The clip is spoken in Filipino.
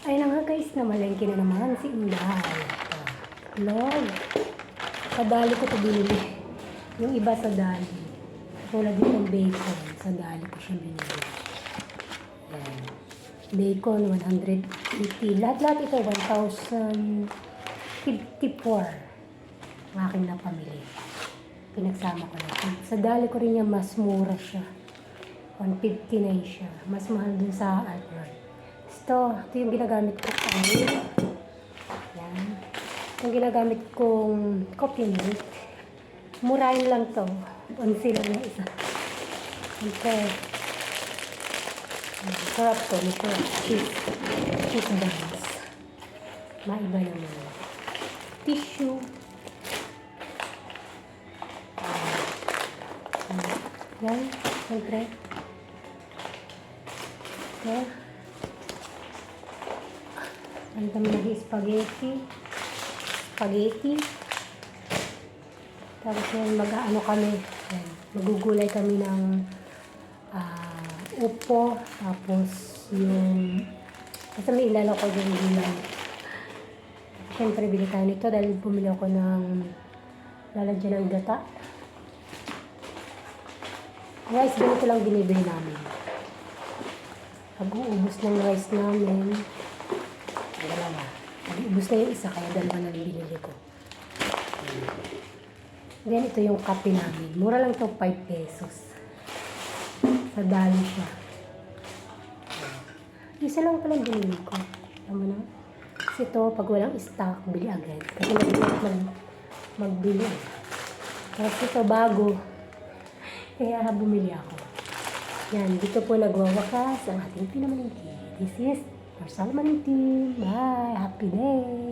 Ayun na nga guys, namalengke na naman si Inday. Lord, sa dali ko ito binili. Yung iba sa dali. Tulad din ng bacon, sa dali ko siya binili. Ayan. Bacon, 180. Lahat-lahat ito, 1,054. Ang aking napamili. Pinagsama ko na. Sa dali ko rin niya, mas mura siya. 159 siya. Mas mahal dun sa Almond. Ito yung ginagamit ko kain. Yan. Yung ginagamit kong coffee milk. Murahin lang to. 11 lang na isa. Okay. Sarap to. Ito. Cheese. Cheese buns. Maiba naman. Tissue. Yan. Siyempre. Okay. Ano kami nag-spaghetti. Tapos yun, mag-ano kami. Yan. Magugulay kami ng upo. Tapos yung basta may ilalaw ko yung gulay. Siyempre, bili tayo nito dahil bumili ako ng lalagyan ng gata. Guys, ganito lang binibili namin. Pag-uubos ng rice namin, dalawa. Pag-uubos na yung isa, kaya dalawa na binili ko. Then, ito yung kape namin. Mura lang ito, 5 pesos. Sa dali siya. Isa lang palang binili ko. Alam mo na? Kasi ito, pag walang stock, bili agad. Kasi magbili. Tapos ito, bago. Kaya bumili ako. Yan, dito po nagwawakas ang ating pinamalingki. This is Marcel Manintin. Bye! Happy day!